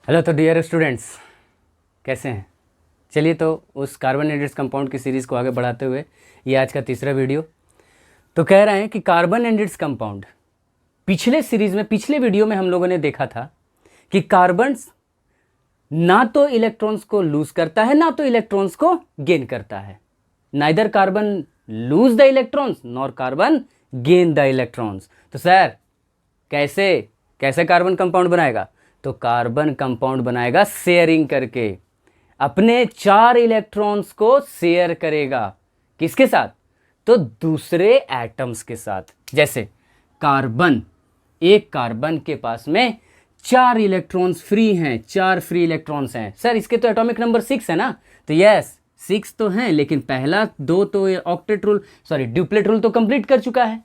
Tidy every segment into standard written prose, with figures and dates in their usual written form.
Hello तो dear students, कैसे हैं। चलिए तो उस कार्बन एंड इट्स कंपाउंड की सीरीज़ को आगे बढ़ाते हुए ये आज का तीसरा वीडियो। तो कह रहे हैं कि कार्बन एंड इट्स कंपाउंड, पिछले सीरीज़ में पिछले वीडियो में हम लोगों ने देखा था कि कार्बन ना तो इलेक्ट्रॉन्स को लूज करता है ना तो इलेक्ट्रॉन्स को गेन करता है। Neither carbon lose the electrons nor carbon gain the electrons. तो सर कैसे कैसे कार्बन कंपाउंड बनाएगा? तो कार्बन कंपाउंड बनाएगा शेयरिंग करके, अपने 4 इलेक्ट्रॉन्स को शेयर करेगा। किसके साथ? तो दूसरे एटम्स के साथ। जैसे कार्बन, एक कार्बन के पास में 4 इलेक्ट्रॉन्स फ्री हैं, 4 फ्री इलेक्ट्रॉन्स हैं। सर इसके तो एटॉमिक नंबर 6 है ना? तो यस 6 तो हैं, लेकिन पहला 2 तो ऑक्टेट रूल ड्यूप्लेट रूल तो कंप्लीट कर चुका है।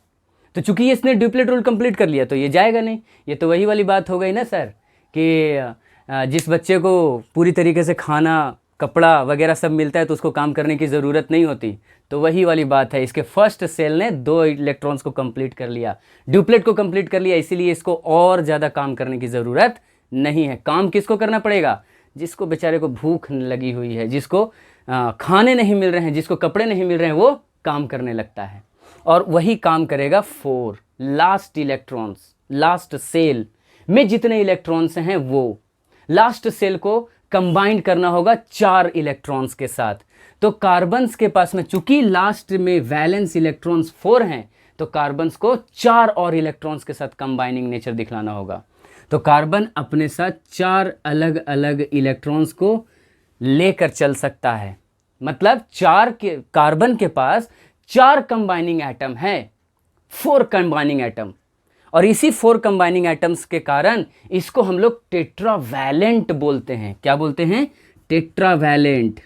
तो चूंकि ये इसने ड्यूप्लेट रूल कंप्लीट कर लिया तो ये जाएगा नहीं। ये तो वही वाली बात हो गई ना सर कि जिस बच्चे को पूरी तरीके से खाना कपड़ा वगैरह सब मिलता है तो उसको काम करने की ज़रूरत नहीं होती। तो वही वाली बात है, इसके फर्स्ट सेल ने 2 इलेक्ट्रॉन्स को कंप्लीट कर लिया, ड्यूप्लेट को कंप्लीट कर लिया, इसीलिए इसको और ज़्यादा काम करने की ज़रूरत नहीं है। काम किसको करना पड़ेगा? जिसको बेचारे को भूख लगी हुई है, जिसको खाने नहीं मिल रहे हैं, जिसको कपड़े नहीं मिल रहे हैं, वो काम करने लगता है। और वही काम करेगा 4 लास्ट इलेक्ट्रॉन्स। लास्ट सेल में जितने इलेक्ट्रॉन्स हैं वो लास्ट सेल को कंबाइन करना होगा 4 इलेक्ट्रॉन्स के साथ। तो कार्बन्स के पास में चूंकि लास्ट में वैलेंस इलेक्ट्रॉन्स 4 हैं तो कार्बन्स को 4 और इलेक्ट्रॉन्स के साथ कंबाइनिंग नेचर दिखलाना होगा। तो कार्बन अपने साथ 4 अलग अलग इलेक्ट्रॉन्स को लेकर चल सकता है। मतलब 4 के कार्बन के पास 4 कंबाइनिंग एटम है, 4 कंबाइनिंग एटम। और इसी 4 कंबाइनिंग एटम्स के कारण इसको हम लोग टेट्रावैलेंट बोलते हैं। क्या बोलते हैं? टेट्रावैलेंट।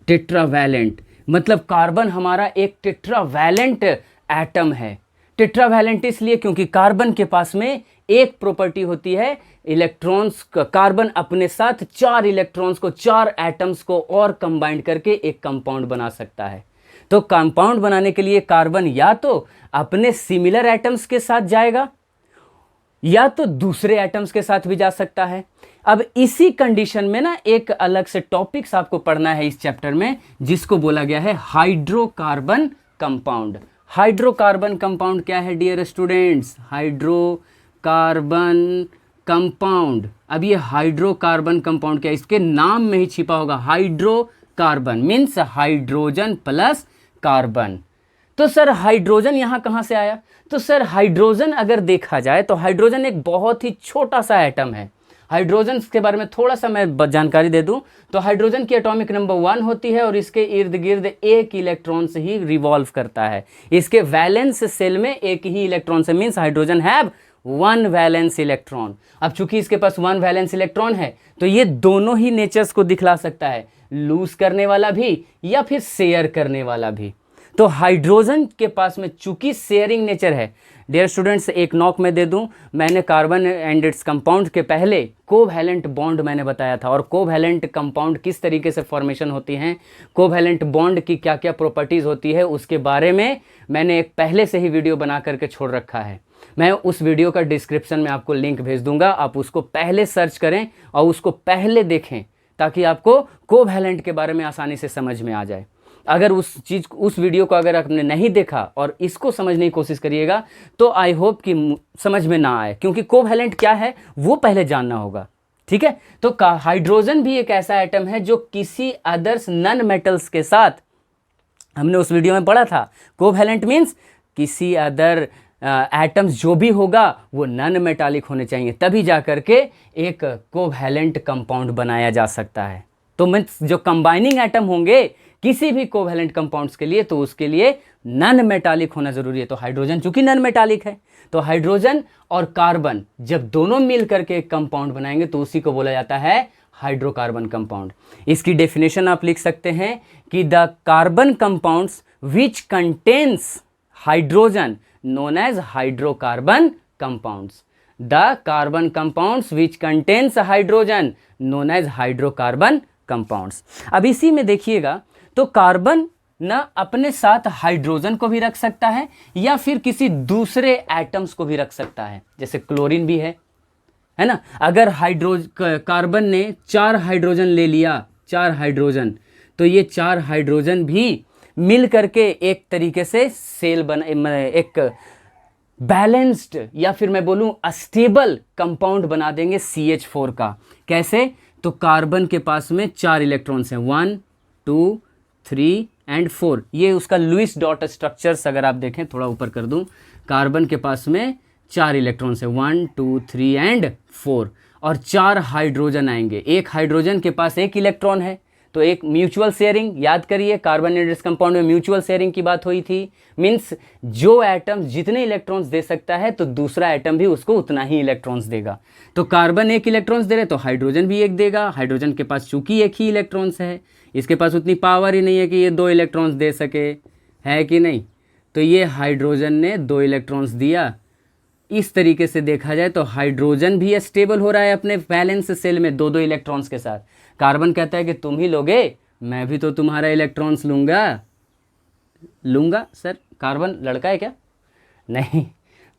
टेट्रावैलेंट मतलब कार्बन हमारा एक टेट्रावैलेंट एटम है। टेट्रावैलेंट इसलिए क्योंकि कार्बन के पास में एक प्रॉपर्टी होती है, इलेक्ट्रॉन्स कार्बन अपने साथ 4 इलेक्ट्रॉन्स को, 4 एटम्स को और कंबाइंड करके एक कंपाउंड बना सकता है। तो कंपाउंड बनाने के लिए कार्बन या तो अपने सिमिलर एटम्स के साथ जाएगा या तो दूसरे एटम्स के साथ भी जा सकता है। अब इसी कंडीशन में ना एक अलग से टॉपिक्स आपको पढ़ना है इस चैप्टर में, जिसको बोला गया है हाइड्रोकार्बन कंपाउंड। हाइड्रोकार्बन कंपाउंड क्या है डियर स्टूडेंट्स? Hydrocarbon compound. अब ये हाइड्रोकार्बन कंपाउंड क्या है? इसके नाम में ही छिपा होगा। Hydrocarbon means hydrogen plus carbon. तो सर हाइड्रोजन यहां कहां से आया? तो सर हाइड्रोजन अगर देखा जाए तो हाइड्रोजन एक बहुत ही छोटा सा एटम है। हाइड्रोजन के बारे में थोड़ा सा मैं जानकारी दे दूं तो हाइड्रोजन की एटॉमिक नंबर 1 होती है और इसके इर्द गिर्द एक इलेक्ट्रॉन से ही रिवॉल्व करता है। इसके वैलेंस सेल में एक ही इलेक्ट्रॉन से, means hydrogen have 1 valence electron. अब चूंकि इसके पास 1 वैलेंस इलेक्ट्रॉन है तो ये दोनों ही नेचर्स को दिखला सकता है, लूज करने वाला भी या फिर शेयर करने वाला भी। तो हाइड्रोजन के पास में चूंकि शेयरिंग नेचर है, डियर स्टूडेंट्स एक नॉक में दे दूं, मैंने कार्बन एंड इट्स कंपाउंड के पहले कोवैलेंट बॉन्ड मैंने बताया था, और कोवैलेंट कंपाउंड किस तरीके से फॉर्मेशन होती हैं, कोवैलेंट बॉन्ड की क्या क्या प्रॉपर्टीज़ होती है, उसके बारे में मैंने एक पहले से ही वीडियो बना करके छोड़ रखा है। मैं उस वीडियो का डिस्क्रिप्शन में आपको लिंक भेज दूंगा, आप उसको पहले सर्च करें और उसको पहले देखें ताकि आपको कोवैलेंट के बारे में आसानी से समझ में आ जाए। अगर उस वीडियो को अगर आपने नहीं देखा और इसको समझने की कोशिश करिएगा तो आई होप कि समझ में ना आए, क्योंकि कोवैलेंट क्या है वो पहले जानना होगा। ठीक है? तो हाइड्रोजन भी एक ऐसा एटम है जो किसी अदर्स नन मेटल्स के साथ, हमने उस वीडियो में पढ़ा था, कोवैलेंट मीन्स किसी अदर एटम्स जो भी होगा वो नन मेटालिक होने चाहिए, तभी जा करके एक कोवैलेंट कंपाउंड बनाया जा सकता है। तो मीन्स जो कंबाइनिंग एटम होंगे किसी भी कोवैलेंट कंपाउंड्स के लिए तो उसके लिए नन मेटालिक होना जरूरी है। तो हाइड्रोजन चूंकि नन मेटालिक है तो हाइड्रोजन और कार्बन जब दोनों मिल करके एक कंपाउंड बनाएंगे तो उसी को बोला जाता है हाइड्रोकार्बन कंपाउंड। इसकी डेफिनेशन आप लिख सकते हैं कि the carbon compounds which contains hydrogen known as hydrocarbon compounds. The carbon compounds which contains hydrogen known as hydrocarbon compounds. अब इसी में देखिएगा तो कार्बन ना अपने साथ हाइड्रोजन को भी रख सकता है या फिर किसी दूसरे एटम्स को भी रख सकता है। जैसे क्लोरीन भी है, है ना। अगर कार्बन ने 4 हाइड्रोजन ले लिया, 4 हाइड्रोजन, तो ये 4 हाइड्रोजन भी मिल करके एक तरीके से सेल एक बैलेंस्ड या फिर मैं बोलूं अस्टेबल कंपाउंड बना देंगे CH4 का। कैसे? तो कार्बन के पास में 4 इलेक्ट्रॉन्स हैं, 1 2 3 एंड 4। ये उसका लुईस डॉट स्ट्रक्चर्स अगर आप देखें, थोड़ा ऊपर कर दूं, कार्बन के पास में 4 इलेक्ट्रॉन्स हैं, 1 2 3 एंड 4, और 4 हाइड्रोजन आएंगे। एक हाइड्रोजन के पास 1 इलेक्ट्रॉन है, तो एक म्यूचुअल शेयरिंग, याद करिए कार्बोनेटेड कंपाउंड में म्यूचुअल शेयरिंग की बात हुई थी। मींस जो एटम जितने इलेक्ट्रॉन्स दे सकता है तो दूसरा एटम भी उसको उतना ही इलेक्ट्रॉन्स देगा। तो कार्बन 1 इलेक्ट्रॉन्स दे रहे तो हाइड्रोजन भी 1 देगा। हाइड्रोजन के पास चूंकि 1 ही इलेक्ट्रॉन्स है, इसके पास उतनी पावर ही नहीं है कि ये 2 इलेक्ट्रॉन्स दे सके, है कि नहीं। तो ये हाइड्रोजन ने 2 इलेक्ट्रॉन्स दिया। इस तरीके से देखा जाए तो हाइड्रोजन भी स्टेबल हो रहा है अपने वैलेंस सेल में 2 इलेक्ट्रॉन्स के साथ। कार्बन कहता है कि तुम ही लोगे, मैं भी तो तुम्हारा इलेक्ट्रॉन्स लूंगा। सर कार्बन लड़का है क्या? नहीं,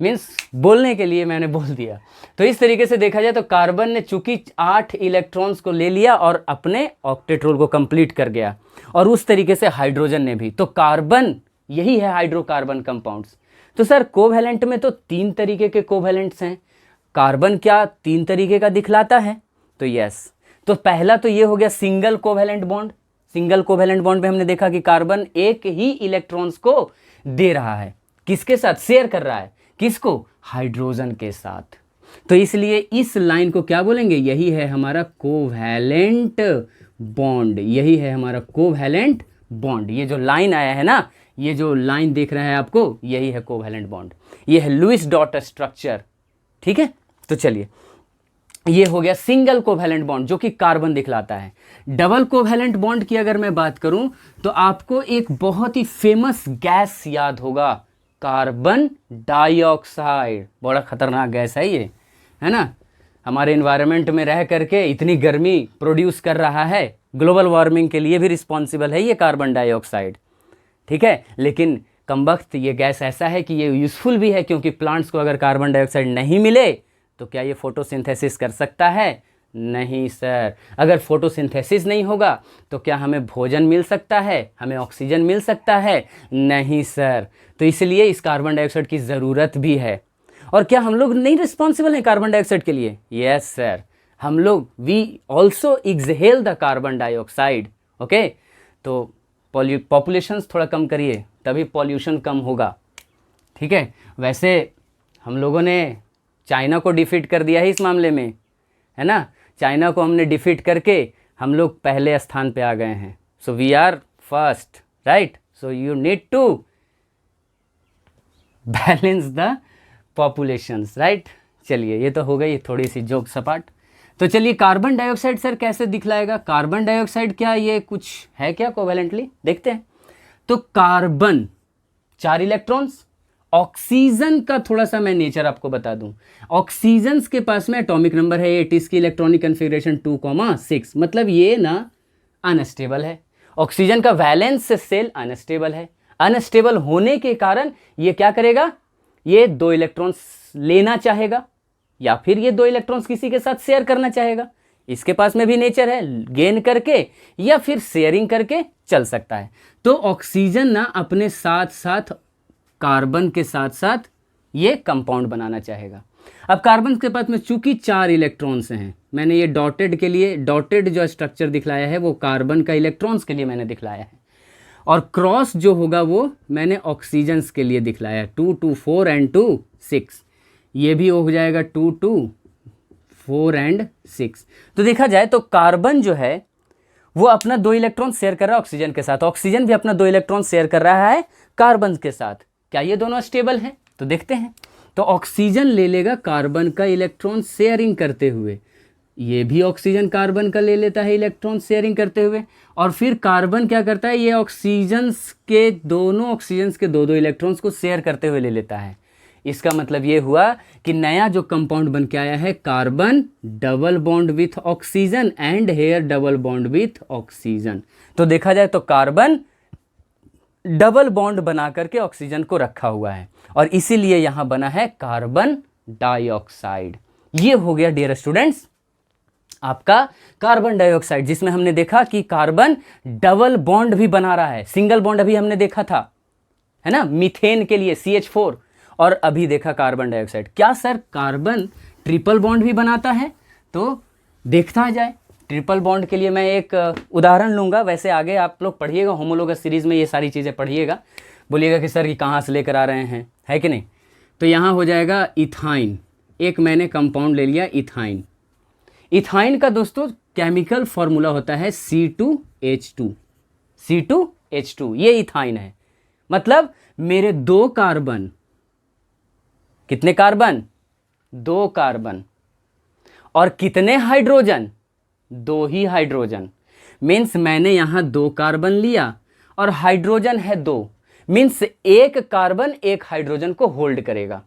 मीन्स बोलने के लिए मैंने बोल दिया। तो इस तरीके से देखा जाए तो कार्बन ने चूंकि 8 इलेक्ट्रॉन्स को ले लिया और अपने ऑक्टेट रोल को कंप्लीट कर गया, और उस तरीके से हाइड्रोजन ने भी। तो कार्बन, यही है हाइड्रोकार्बन कंपाउंड्स। तो सर कोवैलेंट में तो 3 तरीके के कोवैलेंट्स हैं, कार्बन क्या 3 तरीके का दिखलाता है? तो यस, तो पहला तो ये हो गया single covalent bond. Single covalent bond में हमने देखा कि कार्बन 1 ही इलेक्ट्रॉन्स को दे रहा है, किसके साथ शेयर कर रहा है? किसको? हाइड्रोजन के साथ। तो इसलिए इस लाइन को क्या बोलेंगे? यही है हमारा कोवैलेंट बॉन्ड, यही है हमारा कोवैलेंट बॉन्ड। ये जो लाइन आया है ना, ये जो लाइन देख रहा है आपको, यही है कोवैलेंट बॉन्ड, ये है लुईस डॉट स्ट्रक्चर। ठीक है, तो चलिए, ये हो गया सिंगल कोवैलेंट बॉन्ड जो कि कार्बन दिखलाता है। डबल कोवैलेंट बॉन्ड की अगर मैं बात करूं तो आपको एक बहुत ही फेमस गैस याद होगा, कार्बन डाइऑक्साइड। बड़ा खतरनाक गैस है ये, है ना। हमारे एनवायरनमेंट में रह करके इतनी गर्मी प्रोड्यूस कर रहा है, ग्लोबल वार्मिंग के लिए भी रिस्पॉन्सिबल है ये कार्बन डाइऑक्साइड। ठीक है, लेकिन कमबख्त ये गैस ऐसा है कि ये यूज़फुल भी है, क्योंकि प्लांट्स को अगर कार्बन डाइऑक्साइड नहीं मिले तो क्या ये फोटोसिंथेसिस कर सकता है? नहीं सर। अगर फोटोसिंथेसिस नहीं होगा तो क्या हमें भोजन मिल सकता है, हमें ऑक्सीजन मिल सकता है? नहीं सर। तो इसलिए इस कार्बन डाइऑक्साइड की ज़रूरत भी है। और क्या हम लोग नहीं रिस्पॉन्सिबल हैं कार्बन डाइऑक्साइड के लिए? यस सर, हम लोग, we also exhale the carbon dioxide. Okay, तो पॉपुलेशंस थोड़ा कम करिए, तभी पॉल्यूशन कम होगा। ठीक है, वैसे हम लोगों ने चाइना को डिफीट कर दिया है इस मामले में, है ना। चाइना को हमने डिफीट करके हम लोग पहले स्थान पे आ गए हैं। So we are first, right. So you need to balance the populations, right. चलिए, ये तो हो गई थोड़ी सी जोक सपाट। तो चलिए, कार्बन डाइऑक्साइड सर कैसे दिखलाएगा? कार्बन डाइऑक्साइड क्या ये कुछ है क्या कोवैलेंटली? देखते हैं। तो कार्बन 4 इलेक्ट्रॉन्स, ऑक्सीजन का थोड़ा सा मैं नेचर आपको बता दूं। ऑक्सीजन के पास में एटॉमिक नंबर है 8, इसकी इलेक्ट्रॉनिक कन्फिग्रेशन 2,6, मतलब ये ना अनस्टेबल है। ऑक्सीजन का वैलेंस सेल अनस्टेबल है। अनस्टेबल होने के कारण ये क्या करेगा? ये 2 इलेक्ट्रॉन्स लेना चाहेगा, या फिर ये 2 इलेक्ट्रॉन्स किसी के साथ शेयर करना चाहेगा। इसके पास में भी नेचर है, गेन करके या फिर शेयरिंग करके चल सकता है। तो ऑक्सीजन ना अपने साथ साथ कार्बन के साथ साथ ये कंपाउंड बनाना चाहेगा। अब कार्बन के पास में चूंकि 4 इलेक्ट्रॉन्स हैं, मैंने ये डॉटेड के लिए, डॉटेड जो स्ट्रक्चर दिखलाया है वो कार्बन का इलेक्ट्रॉन्स के लिए मैंने दिखलाया है, और क्रॉस जो होगा वो मैंने ऑक्सीजन्स के लिए दिखलाया है, 2 2 4 एंड 2 6। ये भी हो जाएगा 2 2 4 एंड 6। तो देखा जाए तो कार्बन जो है वो अपना 2 इलेक्ट्रॉन शेयर कर रहा है ऑक्सीजन के साथ, ऑक्सीजन भी अपना 2 इलेक्ट्रॉन शेयर कर रहा है कार्बन के साथ। क्या ये दोनों स्टेबल हैं? तो देखते हैं। तो ऑक्सीजन ले लेगा कार्बन का इलेक्ट्रॉन शेयरिंग करते हुए, ये भी ऑक्सीजन कार्बन का ले लेता है इलेक्ट्रॉन शेयरिंग करते हुए, और फिर कार्बन क्या करता है? ये ऑक्सीजन्स के दो इलेक्ट्रॉन्स को शेयर करते हुए ले लेता है। इसका मतलब ये हुआ कि नया जो कंपाउंड बन के आया है, carbon double bond with oxygen and here double bond with oxygen. तो देखा जाए तो कार्बन डबल बॉन्ड बना करके ऑक्सीजन को रखा हुआ है, और इसीलिए यहां बना है कार्बन डाइऑक्साइड। ये हो गया डियर स्टूडेंट्स आपका कार्बन डाइऑक्साइड, जिसमें हमने देखा कि कार्बन डबल बॉन्ड भी बना रहा है। सिंगल बॉन्ड अभी हमने देखा था, है ना, मीथेन के लिए CH4, और अभी देखा कार्बन डाइऑक्साइड। क्या सर कार्बन ट्रिपल बॉन्ड भी बनाता है? तो देखता जाए। ट्रिपल बॉन्ड के लिए मैं एक उदाहरण लूंगा, वैसे आगे आप लोग पढ़िएगा, होमोलोगस सीरीज में ये सारी चीज़ें पढ़िएगा, बोलिएगा कि सर ये कहाँ से लेकर आ रहे हैं, है कि नहीं। तो यहाँ हो जाएगा इथाइन, एक मैंने कंपाउंड ले लिया इथाइन। इथाइन का दोस्तों केमिकल फॉर्मूला होता है C2H2, C2H2, ये इथाइन है। मतलब मेरे 2 कार्बन, कितने कार्बन? 2 कार्बन, और कितने हाइड्रोजन? 2 ही हाइड्रोजन। मीन्स मैंने यहां 2 कार्बन लिया और हाइड्रोजन है 2, मीन्स 1 कार्बन 1 हाइड्रोजन को होल्ड करेगा।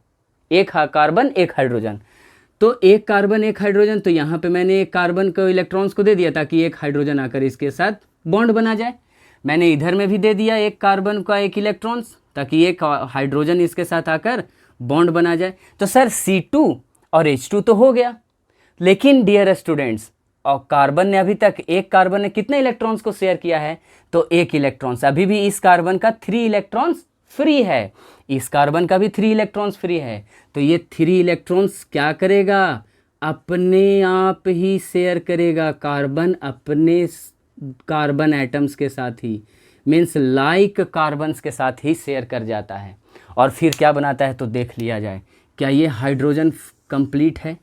1 कार्बन 1 हाइड्रोजन, तो 1 कार्बन 1 हाइड्रोजन, तो यहाँ पे मैंने 1 कार्बन को इलेक्ट्रॉन्स को दे दिया ताकि 1 हाइड्रोजन आकर इसके साथ बॉन्ड बना जाए। मैंने इधर में भी दे दिया 1 कार्बन का 1 इलेक्ट्रॉन्स ताकि 1 हाइड्रोजन इसके साथ आकर बॉन्ड बना जाए। तो सर C2 और H2 तो हो गया, लेकिन डियर स्टूडेंट्स, और कार्बन ने अभी तक, 1 कार्बन ने कितने इलेक्ट्रॉन्स को शेयर किया है? तो 1 इलेक्ट्रॉन्स। अभी भी इस कार्बन का 3 इलेक्ट्रॉन्स फ्री है, इस कार्बन का भी 3 इलेक्ट्रॉन्स फ्री है। तो ये 3 इलेक्ट्रॉन्स क्या करेगा? अपने आप ही शेयर करेगा, कार्बन अपने कार्बन एटम्स के साथ ही, मीन्स लाइक कार्बन्स के साथ ही शेयर कर जाता है। और फिर क्या बनाता है तो देख लिया जाए। क्या ये हाइड्रोजन कंप्लीट है?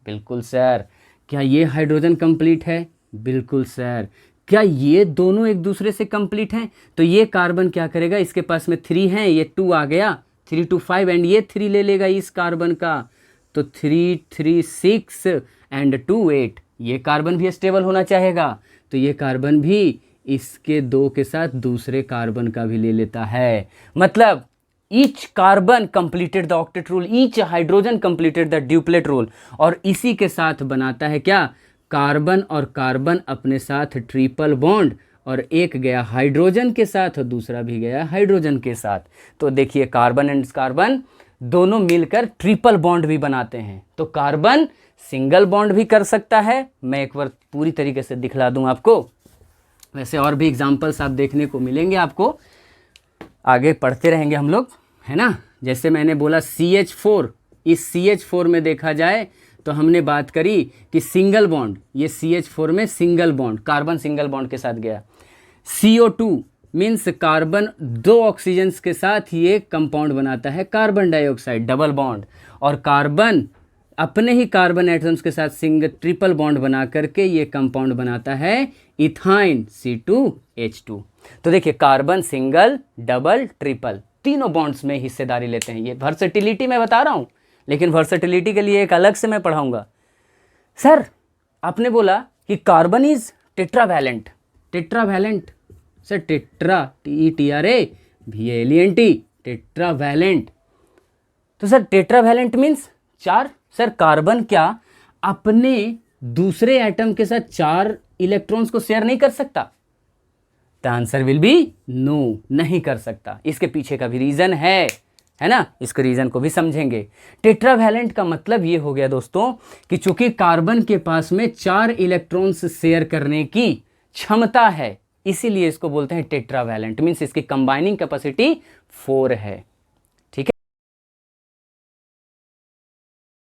बिल्कुल सर। क्या ये हाइड्रोजन कंप्लीट है? बिल्कुल सर। क्या ये दोनों एक दूसरे से कंप्लीट हैं? तो ये कार्बन क्या करेगा, इसके पास में 3 हैं, ये 2 आ गया, 3 2 5, एंड ये 3 ले लेगा इस कार्बन का, तो 3 3 6 एंड 2 8। ये कार्बन भी स्टेबल होना चाहेगा, तो ये कार्बन भी इसके 2 के साथ दूसरे कार्बन का भी ले लेता है। मतलब each carbon completed the octet rule, each hydrogen completed the duplet rule, और इसी के साथ बनाता है क्या? कार्बन और कार्बन अपने साथ ट्रिपल बॉन्ड, और एक गया हाइड्रोजन के साथ और दूसरा भी गया हाइड्रोजन के साथ। तो देखिए कार्बन एंड कार्बन दोनों मिलकर ट्रिपल बॉन्ड भी बनाते हैं। तो कार्बन सिंगल बॉन्ड भी कर सकता है, मैं एक बार पूरी तरीके से दिखला दूं आपको। वैसे और भी एग्जाम्पल्स आप देखने को मिलेंगे, आपको आगे पढ़ते रहेंगे हम लोग, है ना। जैसे मैंने बोला CH4, इस CH4 में देखा जाए तो हमने बात करी कि सिंगल बॉन्ड, ये CH4 में single bond, carbon single bond के साथ गया। CO2 मीन्स कार्बन 2 ऑक्सीजन्स के साथ ये कंपाउंड बनाता है कार्बन डाइऑक्साइड, डबल बॉन्ड, और कार्बन अपने ही कार्बन एटम्स के साथ ट्रिपल बॉन्ड बना करके ये कंपाउंड बनाता है इथाइन, C2H2। तो देखिए कार्बन सिंगल, डबल, ट्रिपल, तीनों बॉन्ड्स में हिस्सेदारी लेते हैं। ये वर्सेटिलिटी मैं बता रहा हूँ, लेकिन वर्सेटिलिटी के लिए एक अलग से मैं पढ़ाऊंगा। सर आपने बोला कि carbon is tetravalent, tetravalent sir, tetra TETRAVALENT, tetravalent. तो sir tetravalent means 4। Sir carbon क्या अपने दूसरे एटम के साथ 4 इलेक्ट्रॉन्स को शेयर नहीं कर सकता? The answer will be no, नहीं कर सकता। इसके पीछे का भी रीजन है ना, इसके रीजन को भी समझेंगे। टेट्रावैलेंट का मतलब ये हो गया दोस्तों कि चूंकि कार्बन के पास में 4 इलेक्ट्रॉन्स शेयर करने की क्षमता है, इसीलिए इसको बोलते हैं टेट्रावैलेंट, मीन्स इसकी कंबाइनिंग कैपेसिटी 4 है।